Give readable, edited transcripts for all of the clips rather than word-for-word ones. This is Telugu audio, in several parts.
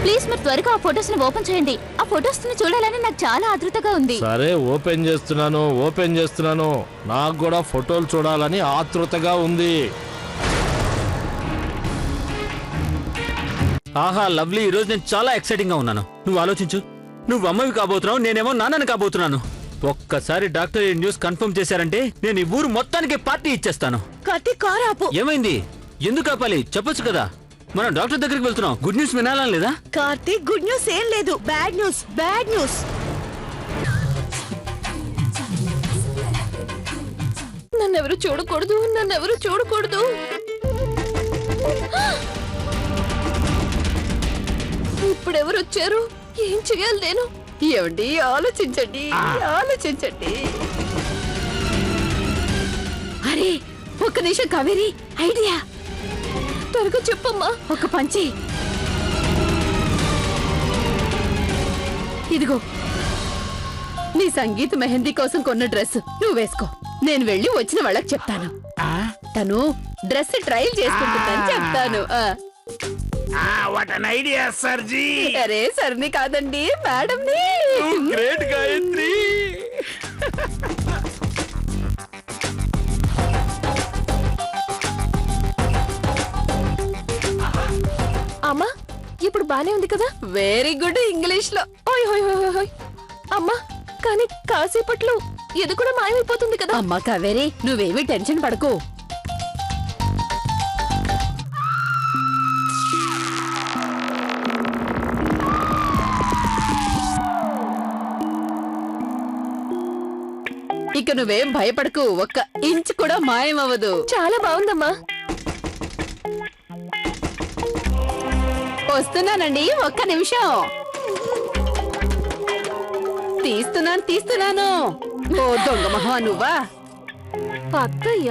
ప్లీజ్ మీరు త్వరగా ఆ ఫొటోస్ ని ఓపెన్ చేయండి. ఆ ఫొటోస్ ని చూడాలని నాకు చాలా ఆతృతగా ఉంది. సరే ఓపెన్ చేస్తున్నాను. నాకు కూడా ఫోటోలు చూడాలని ఆతృతగా ఉంది. ఆహా లవ్లీ, ఈ రోజు నేను చాలా ఎక్సైటింగ్ గా ఉన్నాను. నువ్వు ఆలోచించు, నువ్వు అమ్మవి కాబోతున్నావు, నేనేమో నాన్నని కాబోతున్నాను. ఒక్కసారి డాక్టర్ ఈ న్యూస్ కన్ఫర్మ్ చేశారంటే నేను ఈ ఊరు మొత్తానికి పార్టీ ఇచ్చేస్తాను. కార్తీక్ కార్ ఆపు. ఏమైంది? ఎందుకు ఆపాలి? చెప్పొచ్చు కదా. మనం డాక్టర్ దగ్గరికి వెళ్తున్నాం. గుడ్ న్యూస్ వినాలని లేదా? కార్తీక్ గుడ్ న్యూస్ ఏం లేదు, బ్యాడ్ న్యూస్. నన్నెవరు చూడకూడదు. ఇప్పుడెవరు వచ్చారు? ఏం చెయ్యాలి నేను? ఏమండి ఆలోచించండి. అరే ఒక్క నిమిషం కావేరి, ఐడియా. త్వరగా చెప్పమ్మా. ఒక పంచి ఇదిగో, నీ సంగీత్ మెహందీ కోసం కొన్న డ్రెస్ నువ్వు వేసుకో. నేను వెళ్ళి వచ్చిన వాళ్ళకి చెప్తాను. తను డ్రెస్ ట్రైల్ చేసుకుంటుందని చెప్తాను. What an idea సర్జీ. అరే సర్ని కాదండి, మేడంని. గ్రేట్ గాయత్రి. అమ్మా ఇప్పుడు బానే ఉంది కదా? వెరీ గుడ్ ఇంగ్లీష్ లో. ఓయ్ అమ్మా, కానీ కాసేపట్లో ఇది కూడా మాయమైపోతుంది కదా? అమ్మా కావేరి, నువ్వేమీ టెన్షన్ పడకు. ఇక నువ్వేం భయపడకు, ఒక్క ఇంచ్ కూడా మాయమవ్వదు. చాలా బాగుందమ్మా. వస్తున్నానండి, ఒక్క నిమిషం. తీస్తున్నాను. ఓ దొంగ మహా, నువ్వా? అత్తయ్య,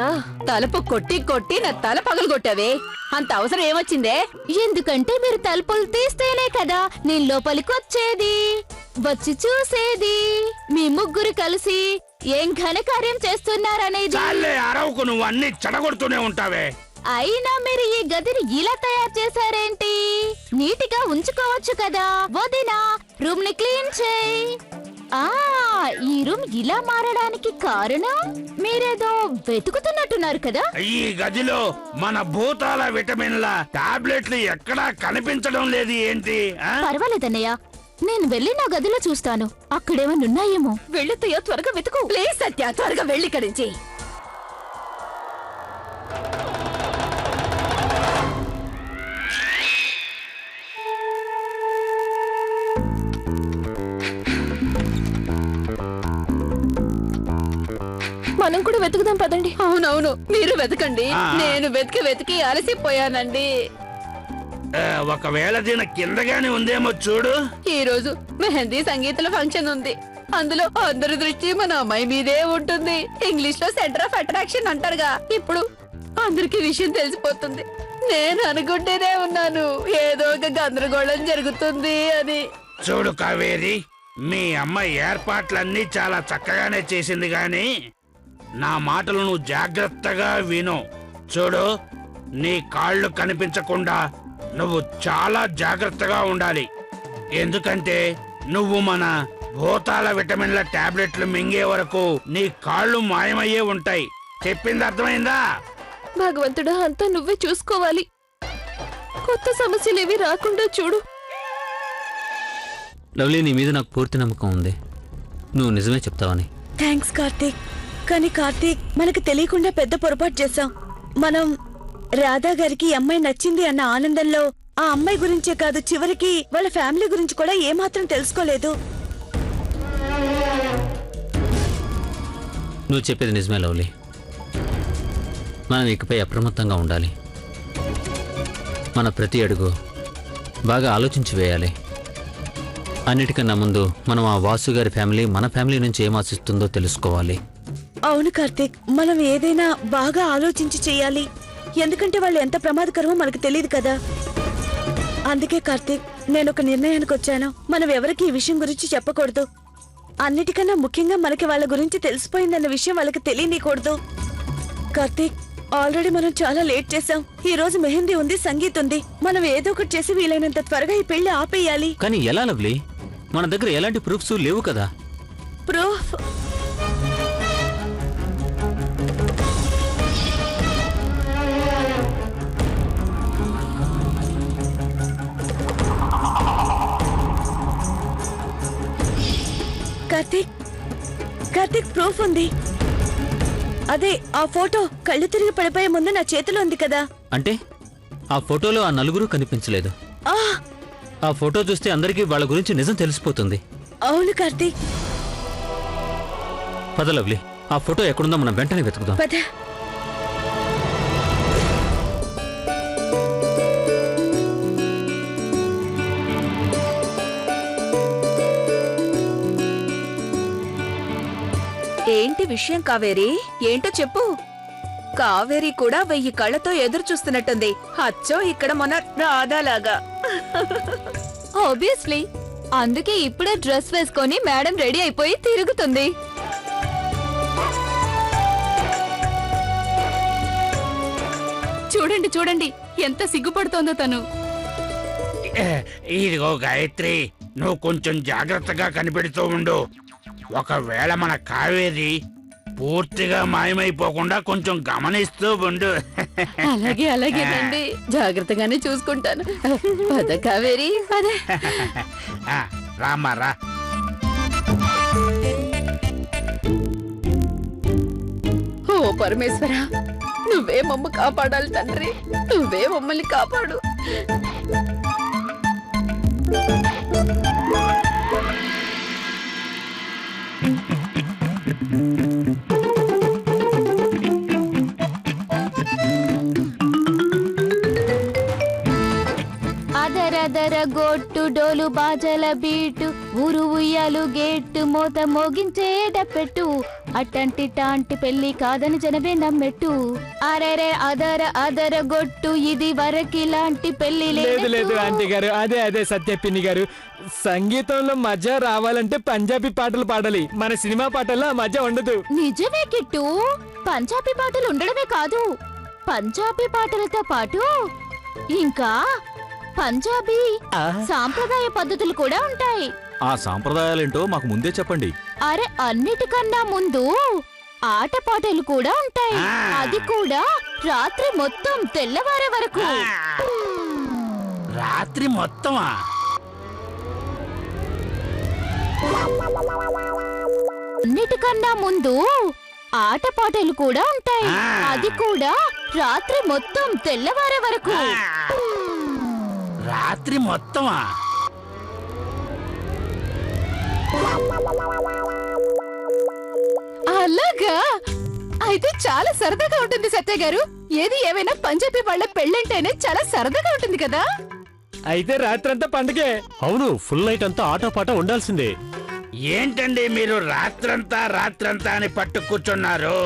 తలుపు కొట్టి నా తల పగలగొట్టావే. అంత అవసరం ఏమొచ్చిందే? ఎందుకంటే మీరు తలుపులు తీస్తేనే కదా నేను లోపలికి వచ్చి చూసేది. మీ ముగ్గురు కలిసి ఏం ఘనకార్యం చేస్తున్నారనేది. చాలే అరవకు, నువ్వు అన్ని చెడగొడుతూనే ఉంటావే. అయినా మీరు ఈ గదిని ఇలా తయారు చేశారేంటి? నీటిగా ఉంచుకోవచ్చు కదా. వదినా, రూమ్ ని క్లీన్ చేయి. ఈ రూమ్ ఇలా మారడానికి కారణం మీరేదో వెతుకుతున్నట్టున్నారు కదా. ఈ గదిలో మన భూతాల విటమిన్ల టాబ్లెట్లు ఎక్కడా కనిపించడం లేదు ఏంటి? పర్వాలేదన్నయ్య, నేను వెళ్ళి నా గదిలో చూస్తాను. అక్కడేమన్నున్నాయేమో. వెళ్ళొత్తయ్య, త్వరగా వెతుకు. ప్లీజ్ సత్య, త్వరగా వెళ్ళి ఇక్కడి నుంచి. మనం కూడా వెతుకుదాం పదండి. అవునవును, మీరు వెతకండి. నేను వెతికి అలసిపోయానండి. ఒకవేళ దీని కిందగానే ఉందేమో చూడు. ఈ రోజు మెహందీ సంగీతల ఫంక్షన్ ఉంది. అందులో అందరి దృష్టి మన అమ్మాయి మీదే ఉంటుంది. ఇంగ్లీష్ లో సెంటర్ ఆఫ్ అట్రాక్షన్ అంటారుగా. ఇప్పుడు అందరికి విషయం తెలిసిపోతుంది. నేను అనుకుంటేనే ఉన్నాను ఏదో ఒక గందరగోళం జరుగుతుంది అని. చూడు కావేరి, మీ అమ్మ ఏర్పాట్లన్నీ చాలా చక్కగానే చేసింది గాని నా మాటలు నువ్వు జాగ్రత్తగా విను. చూడు, నీ కాళ్ళు కనిపించకుండా నువ్వు చాలా జాగ్రత్తగా ఉండాలి. ఎందుకంటే నువ్వు మన భూతాల విటమిన్ల టాబ్లెట్లు మింగే వరకు నీ కాళ్ళు మాయమయ్యే ఉంటాయి. చెప్పింది అర్థమైందా? భగవంతుడా, అంతా నువ్వే చూసుకోవాలి. కొత్త సమస్యలేవి రాకుండా చూడు. లవ్లీ, నీ మీద నాకు పూర్తి నమ్మకం ఉంది. నువ్వు నిజమే చెప్తావని. థ్యాంక్స్ కార్తీక్. కానీ కార్తీక్, మనకు తెలియకుండా పెద్ద పొరపాటు చేశాం. మనం రాధా గారికి అమ్మాయి నచ్చింది అన్న ఆనందంలో ఆ అమ్మాయి గురించే కాదు, చివరికి వాళ్ళ ఫ్యామిలీ గురించి కూడా ఏమాత్రం తెలుసుకోలేదు. నువ్వు చెప్పేది నిజమే లవ్లీ. మనం ఇకపై అప్రమత్తంగా ఉండాలి. మన ప్రతి అడుగు బాగా ఆలోచించి వేయాలి. అన్నిటికన్నా ముందు మనం ఆ వాసు గారి ఫ్యామిలీ మన ఫ్యామిలీ నుంచి ఏం ఆశిస్తుందో తెలుసుకోవాలి. అవును కార్తీక్, మనం ఏదైనా బాగా ఆలోచించి చెయ్యాలి. ఎందుకంటే వాళ్ళు ఎంత ప్రమాదకరమో మనకు తెలియదు కదా. అందుకే కార్తీక్, నేను ఒక నిర్ణయానికి వచ్చాను. మనం ఎవరికి ఈ విషయం గురించి చెప్పకూడదు. అన్నిటికన్నా ముఖ్యంగా మనకి వాళ్ళ గురించి తెలిసిపోయిందన్న విషయం వాళ్ళకి తెలియనీయకూడదు. కార్తీక్, ఆల్రెడీ మనం చాలా లేట్ చేసాం. ఈ రోజు మెహందీ ఉంది, సంగీత్ ఉంది. మనం ఏదో ఒకటి చేసి వీలైనంత త్వరగా ఈ పెళ్లి ఆపేయాలి. కానీ ఎలా లవ్లీ? మన దగ్గర ఎలాంటి ప్రూఫ్స్ లేవు కదా. ప్రూఫ్ కార్తీక్ ప్రూఫ్ ఉంది. అదే ఆ ఫోటో కళ్ళు తిరిగి పడిపోయే ముందు నా చేతిలో ఉంది కదా. అంటే ఆ ఫోటోలో ఆ నలుగురు కనిపించలేదు. ఆ ఆ ఫోటో చూస్తే అందరికీ వాళ్ళ గురించి నిజం తెలిసిపోతుంది. అవును కార్తీక్. పద లవ్లీ, ఆ ఫోటో ఎక్కడుందో మనం వెంటనే వెతుకుదాం. పద. ఏంటి విషయం కావేరి? ఏంటో చెప్పు. కావేరి కూడా 1000 కళ్ళతో ఎదురు చూస్తున్నట్టుంది. అచ్చో ఇక్కడ మన రాధాలాగా. ఆబ్వియస్లీ, అందుకే ఇప్పుడే డ్రెస్ వేసుకొని మేడం రెడీ అయిపోయి తిరుగుతుంది. చూడండి చూడండి ఎంత సిగ్గుపడుతోందో తను. ఇదిగో గాయత్రి, నువ్వు కొంచెం జాగ్రత్తగా కనిపెడుతూ ఉండు. ఒకవేళ మన కావేరి పూర్తిగా మాయమైపోకుండా కొంచెం గమనిస్తూ ఉండు. అలాగే అలాగేనండి, జాగ్రత్తగానే చూసుకుంటాను. పద కావేరి పద. రామారా. ఓ పరమేశ్వర, నువ్వే మమ్మ కాపాడాలి తండ్రి, నువ్వే మమ్మల్ని కాపాడు. అదరదర గొట్టు డోలు బాజల బీటు ఊరు ఉయ్యాలు గేట్టు మోత మోగించేట పెట్టు అట్టంటి టాంటి పెళ్లి కాదని జనమే నమ్మెట్టు. అరెరే అదర అదర గొట్టు ఇది వరకిలాంటి పెళ్లి లేదు లేదు ఆంటీ గారు, అదే సత్యపిన్ని గారు, సంగీతంలో మజా రావాలంటే పంజాబీ పాటలు పాడాలి. మన సినిమా పాటల్లో ఆ మజా ఉండదు. నిజమే కిట్టు, పంజాబీ పాటలు ఉండడమే కాదు, పంజాబీ పాటలతో పాటు ఇంకా పంజాబీ సాంప్రదాయ పద్ధతులు కూడా ఉంటాయి. ఆ సాంప్రదాయాలేంటో మాకు ముందే చెప్పండి. అరే అన్నిటికన్నా ముందు ఆటపాటలు కూడా ఉంటాయి. అది కూడా రాత్రి మొత్తం తెల్లవారే వరకు. రాత్రి మొత్తమా? అన్నిటికన్నా ముందు ఆటపాటలు కూడా ఉంటాయి. అది కూడా రాత్రి మొత్తం తెల్లవారే వరకు. రాత్రి మొత్తమా? అలాగా అయితే చాలా సరదాగా ఉంటుంది సత్య గారు. ఏది ఏమైనా పంజాబీ వాళ్ళ పెళ్ళంటేనే చాలా సరదాగా ఉంటుంది కదా. అయితే రాత్రంతా పండుగే. అవును, ఫుల్ నైట్ అంతా ఆటపాట ఉండాల్సిందే. ఏంటండి మీరు రాత్రంతా అని పట్టు కూర్చున్నారు?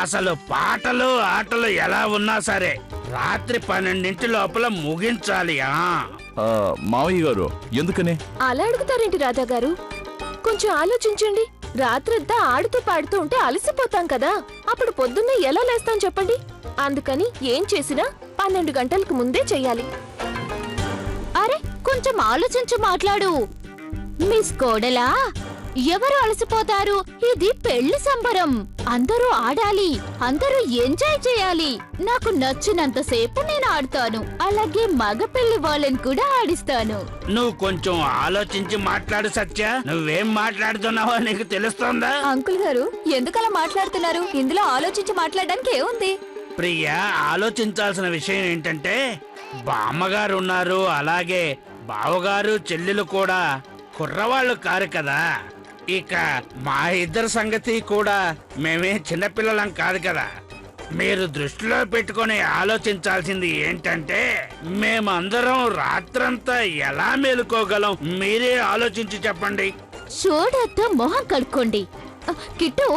అసలు పాటలు ఆటలు ఎలా ఉన్నా సరే రాత్రి 12 లోపల ముగించాలి. మావయ్య గారు ఎందుకనే అలా అడుగుతారేంటి రాధా గారు? కొంచెం ఆలోచించండి. రాత్రంతా ఆడుతూ పాడుతూ ఉంటే అలసిపోతాం కదా, అప్పుడు పొద్దున్నే ఎలా లేస్తాం చెప్పండి. అందుకని ఏం చేసినా 12 గంటలకు ముందే చెయ్యాలి. అరే కొంచెం ఆలోచించి మాట్లాడు. మిస్ కోడలా, ఎవరు అలసిపోతారు? ఇది పెళ్లి సంబరం. అందరూ ఆడాలి, అందరూ ఎంజాయ్ చేయాలి. నాకు నచ్చినంతసేపు నేను ఆడతాను, అలాగే మగ పెళ్లి వాళ్ళని కూడా ఆడిస్తాను. నువ్వు కొంచెం ఆలోచించి మాట్లాడు సత్య. నువ్వేం మాట్లాడుతున్నావో నీకు తెలుస్తోందా? అంకుల్ గారు ఎందుకలా మాట్లాడుతున్నారు? ఇందులో ఆలోచించి మాట్లాడడానికి ఏముంది? ప్రియా, ఆలోచించాల్సిన విషయం ఏంటంటే బామ్మగారు ఉన్నారు, అలాగే బావగారు చెల్లెలు కూడా కుర్రవాళ్ళు కారు కదా. ఇక మా ఇద్దరి సంగతి కూడా మేమే చిన్నపిల్లలం కాదు కదా. మీరు దృష్టిలో పెట్టుకొని ఆలోచించాల్సింది ఏంటంటే మేమందరం రాత్రంతా ఎలా మేలుకోగలం? మీరే ఆలోచించి చెప్పండి. సోడాతో మొహం కడుక్కోండి. కిట్టు,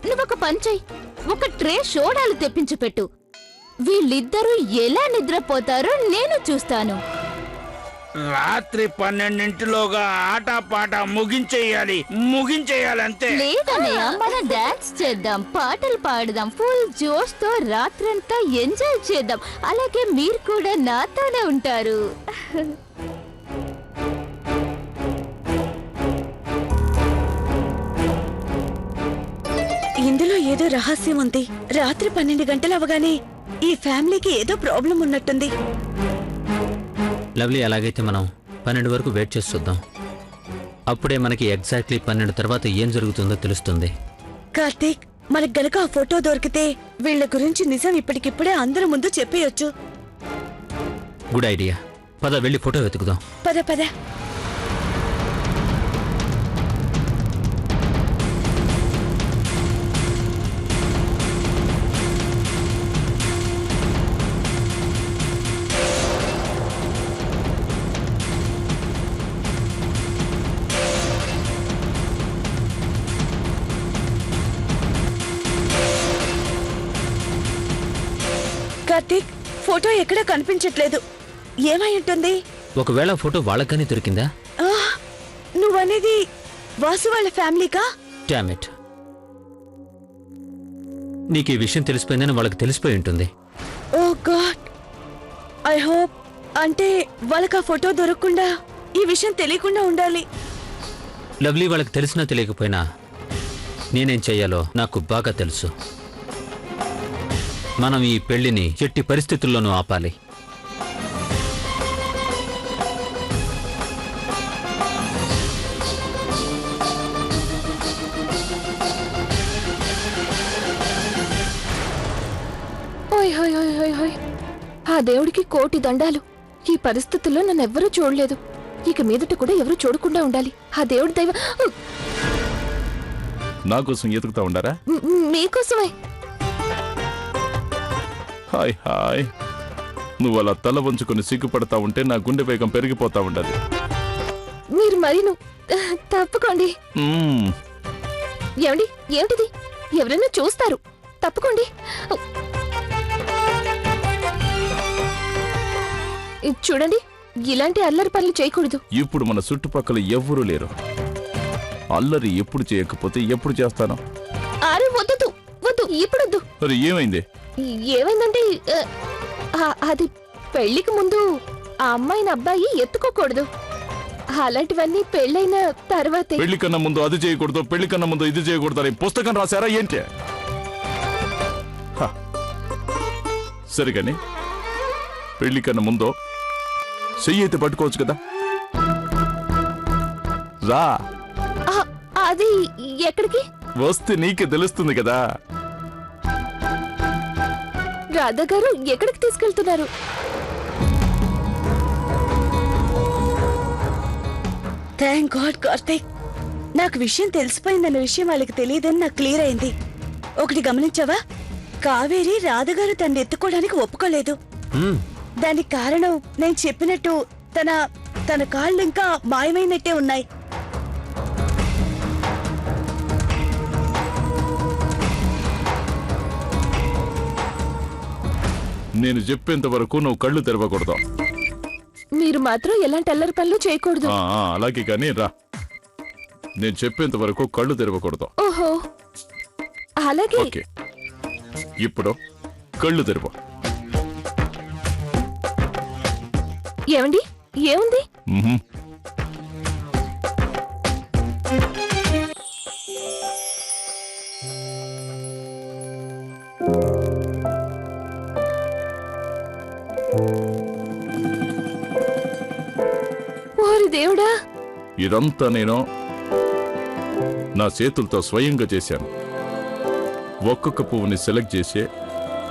నువ్వొక పని చెయ్యి, ఒక ట్రే సోడాలు తెప్పించి పెట్టు. వీళ్ళిద్దరూ ఎలా నిద్రపోతారో నేను చూస్తాను. రాత్రి 12 ఆట పాట ముగించేయాలి అంతే. లేదన్నయ్య, మనం డాన్స్ చేద్దాం, పాటలు పాడదాం, ఫుల్ జోష్ తో రాత్రంతా ఎంజాయ్ చేద్దాం. అలాగే మీరు కూడా నాతోనే ఉంటారు. ఇందులో ఏదో రహస్యం ఉంది. రాత్రి 12 గంటలు అవగానే ఈ ఫ్యామిలీకి ఏదో ప్రాబ్లం ఉన్నట్టుంది. లవ్లీ, అలాగైతే మనం 12 వరకు వెయిట్ చేసి చూద్దాం. అప్పుడే మనకి ఎగ్జాక్ట్లీ 12 తర్వాత ఏం జరుగుతుందో తెలుస్తుంది. కార్తీక్, మనకు గనక ఆ ఫోటో దొరికితే వీళ్ళ గురించి నిజం ఇప్పటికిప్పుడే అందరి ముందు చెప్పేయొచ్చు. Good idea. పద వెళ్ళి ఫోటో వెతుకుదాం. పద పద. కార్తీక్, ఫోటో ఎక్కడా కనిపించట్లేదు. ఏమై ఉంటుంది? ఒకవేళ ఫోటో వాళ్ళకని దొరికిందా? నువ్వనేది వాసు వాళ్ళ ఫ్యామిలీకా? Damn it. నీకు ఈ విషయం తెలిసిపోయిందని వాళ్ళకి తెలిసిపోయి ఉంటుంది. ఓ గాడ్, ఐ హోప్. అంటే వాళ్ళకి ఆ ఫోటో దొరకకుండా ఈ విషయం తెలియకుండా ఉండాలి. లవ్లీ, వాళ్ళకి తెలిసినా తెలియకపోయినా నేనేం చెయ్యాలో నాకు బాగా తెలుసు. మనం ఈ పెళ్లిని ఎట్టి పరిస్థితుల్లోనూ ఆపాలి. ఆ దేవుడికి 1,000,000 దండాలు. ఈ పరిస్థితుల్లో నన్నెవ్వరూ చూడలేదు. ఇక మీదట కూడా ఎవరూ చూడకుండా ఉండాలి. ఆ దేవుడి దైవ నా కోసం ఎతుకుతా ఉండారా? మీకోసమే. Hi hi. నువ్వు అలా తల వంచుకొని సిగ్గుపడతా ఉంటే నా గుండె వేగం పెరిగిపోతా ఉండదు. మీరు మరీను తప్పుకోండి. ఏమండి, ఏమిటిది? ఎవరైనా చూస్తారు. తప్పుకోండి. చూడండి, ఇలాంటి అల్లరి పనులు చేయకూడదు. ఇప్పుడు మన చుట్టుపక్కల ఎవ్వరూ లేరు. అల్లరి ఎప్పుడు చేయకపోతే ఎప్పుడు చేస్తాను? అరే వద్దు వద్దు, ఇప్పుడొద్దు. మరి ఏమైంది? ఏమైందంటే అది పెళ్లికి ముందు ఆ అమ్మాయిని అబ్బాయి ఎత్తుకోకూడదు. అలాంటివన్నీ పెళ్ళైన తర్వాతే. పెళ్లి కన్నా ముందు అది చేయకూడదు, పెళ్లి కన్నా ముందు ఇది చేయకూడదు అని పుస్తకం రాశారా ఏంటి? సరిగాని పెళ్లి కన్నా ముందు చెయ్యి అయితే పట్టుకోవచ్చు కదా. రా. అది ఎక్కడికి? వస్తే నీకే తెలుస్తుంది కదా. రాధా గారు ఎక్కడికి తీసుకెళ్తున్నారు? థ్యాంక్ గాడ్ కార్తీక్, నాకు విషయం తెలిసిపోయిందన్న విషయం వాళ్ళకి తెలియదని నాకు క్లియర్ అయింది. ఒకటి గమనించావా? కావేరి రాధగారు తను ఎత్తుకోవడానికి ఒప్పుకోలేదు. దానికి కారణం నేను చెప్పినట్టు తన కాళ్ళు ఇంకా మాయమైనట్టే ఉన్నాయి. నేను చెప్పేంత వరకు నువ్వు కళ్ళు తెరవకూడదు. మీరు మాత్రం ఎలాంటి అల్లరి పనులు చేయకూడదు. అలాగే కానీ రా. నేను చెప్పేంత వరకు కళ్ళు తెరవకూడదు. ఓహో, అలాగే. ఓకే, ఇప్పుడు కళ్ళు తెరవ. ఏమండి, ఏముంది? ఓరి దేవుడా, ఇదంతా నేను నా చేతులతో స్వయంగా చేశాను. ఒక్కొక్క పువ్వుని సెలెక్ట్ చేసి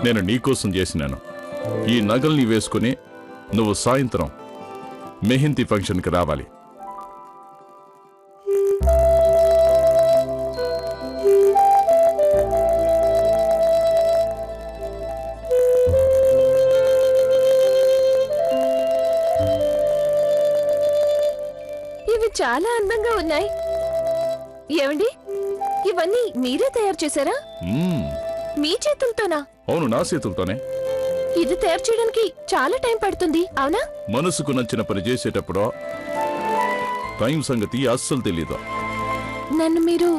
నేను నీకోసం చేసినాను. ఈ నగల్ని వేసుకుని నువ్వు సాయంత్రం మెహందీ ఫంక్షన్కి రావాలి. ఇవి చాలా అందంగా ఉన్నాయి. ఏమండి, ఇవన్నీ మీరే తయారు చేశారా? మీ చేతులతోనా? అవును, నా చేతులతోనే. ఇది తయారు చేయడానికి చాలా టైం పడుతుంది అవునా? మనసుకు నచ్చిన పని చేసేటప్పుడు టైం సంగతి అస్సలు తెలీదు. నన్ను మీరు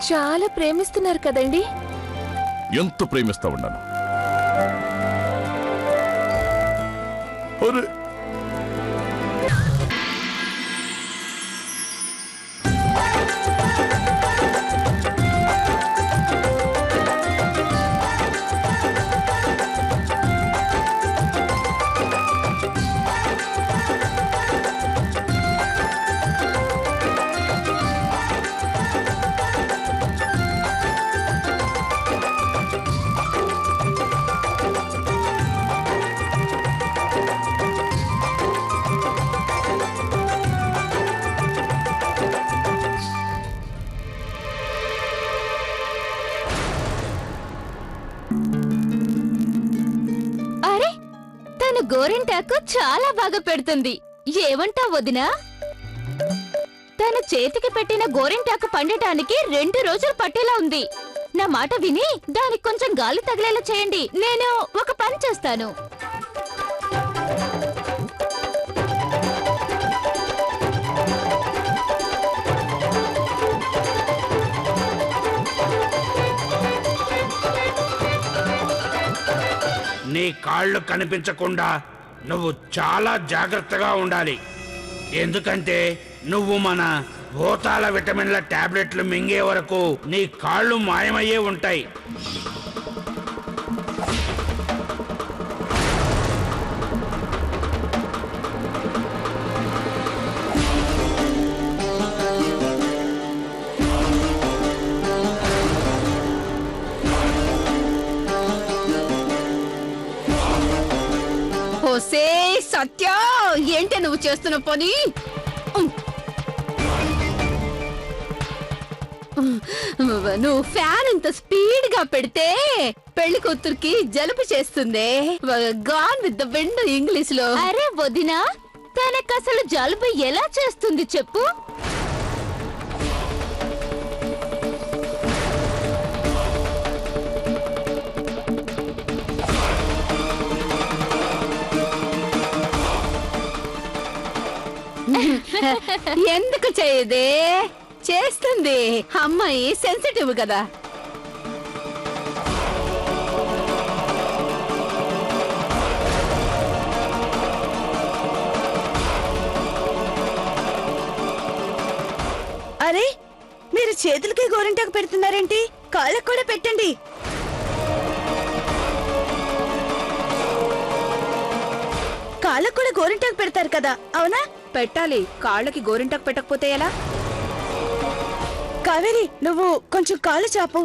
చాలా ప్రేమిస్తున్నారు కదండి? ఎంత ప్రేమిస్తా ఉన్నాను. అరే అరే తను గోరింటాకు చాలా బాగా పెడుతుంది. ఏమంటావు వదినా? తన చేతికి పెట్టిన గోరింటాకు పండటానికి 2 రోజులు పట్టేలా ఉంది. నా మాట విని దానికి కొంచెం గాలి తగిలేలా చేయండి. నేను ఒక పని చేస్తాను. నీ కాళ్ళు కనిపించకుండా నువ్వు చాలా జాగ్రత్తగా ఉండాలి. ఎందుకంటే నువ్వు మన భూతాల విటమిన్ల టాబ్లెట్లు మింగే వరకు నీ కాళ్ళు మాయమయ్యే ఉంటాయి. ఓసే సత్య, ఏంటి నువ్వు చేస్తున్న పని? నువ్వు ఫ్యాన్ ఇంత స్పీడ్ గా పెడితే పెళ్లి కూతురికి జలుబు చేస్తుంది. Gone with the wind English లో. అరే వదినా, తనకసలు జలుబు ఎలా చేస్తుంది చెప్పు? ఎందుకు చేయదే? చేస్తుంది. అమ్మాయి సెన్సిటివ్ కదా. అరే మీరు చేతులకి గోరింటాకు పెడుతున్నారేంటి? కాళ్ళకు కూడా పెట్టండి. కాళ్ళకు కూడా గోరింటాకు పెడతారు కదా, అవునా? పెట్టాలి. కాళ్ళకి గోరింటాకు పెట్టకపోతే ఎలా? కావేరి, నువ్వు కొంచెం కాళ్ళు చాపు.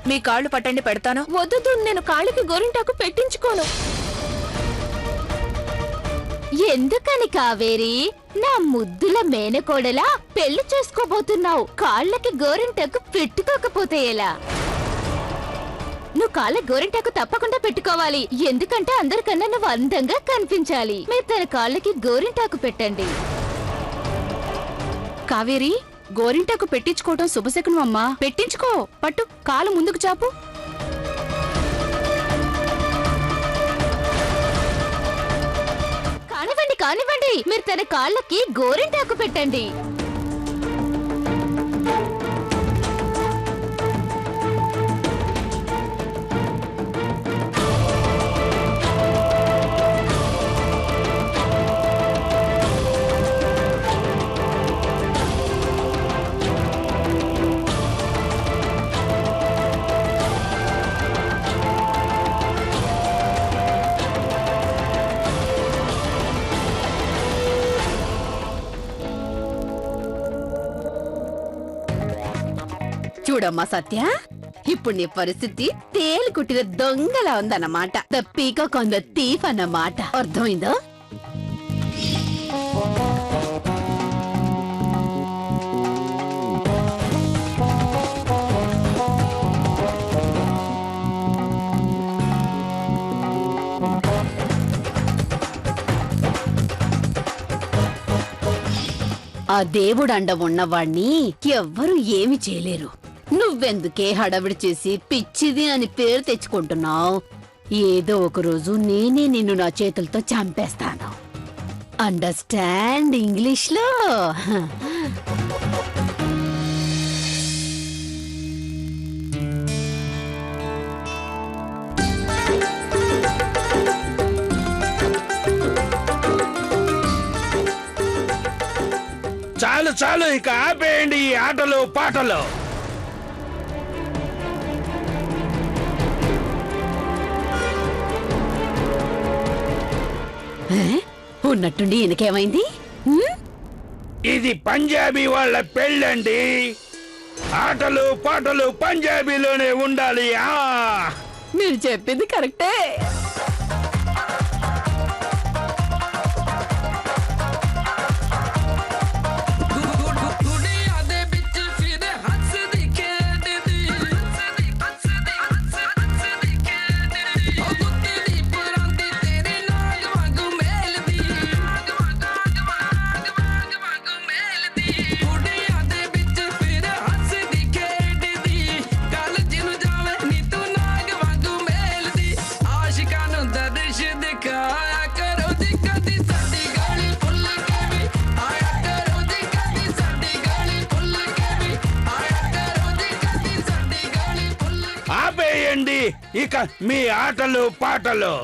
మీ కాళ్ళు పట్టండి, పెడతాను. వద్దు, నేను కాళ్ళకి గోరింటాకు పెట్టించుకోను. ఎందుకని కావేరి? నా ముద్దుల మేనకోడలా పెళ్లి చేసుకోబోతున్నావు. కాళ్ళకి గోరింటాకు పెట్టుకోకపోతే ఎలా? నువ్వు కాళ్ళ గోరింటాకు తప్పకుండా పెట్టుకోవాలి. ఎందుకంటే అందరికన్నా నువ్వు అందంగా కనిపించాలి. మీరు తన కాళ్ళకి గోరింటాకు పెట్టండి. కావేరి, గోరింటాకు పెట్టించుకోవటం శుభశకునం అమ్మా. పెట్టించుకో. పట్టు, కాలు ముందుకు చాపు. కానివ్వండి కానివ్వండి, మీరు తన కాళ్ళకి గోరింటాకు పెట్టండి. చూడమ్మా సత్య, ఇప్పుడు నీ పరిస్థితి తేలు కుట్టిన దొంగలా ఉందన్నమాట. The peacock on the thief అన్నమాట. అర్థమైందా? ఆ దేవుడండ ఉన్నవాణ్ణి ఎవ్వరూ ఏమి చేయలేరు. నువ్వెందుకే హడావిడి చేసి పిచ్చిది అని పేరు తెచ్చుకుంటున్నావు? ఏదో ఒక రోజు నేనే నిన్ను నా చేతులతో చంపేస్తాను. అండర్స్టాండ్ ఇంగ్లీష్లో? చాలు చాలు, ఇక ఆపేయండి ఈ ఆటలు పాటలు. ఉన్నట్టుండి ఈయనకేమైంది? ఇది పంజాబీ వాళ్ళ పెళ్ళండి. ఆటలు పాటలు పంజాబీలోనే ఉండాలి. మీరు చెప్పింది కరెక్టే. ఆపేయండి ఇక మీ ఆటలు పాటలు.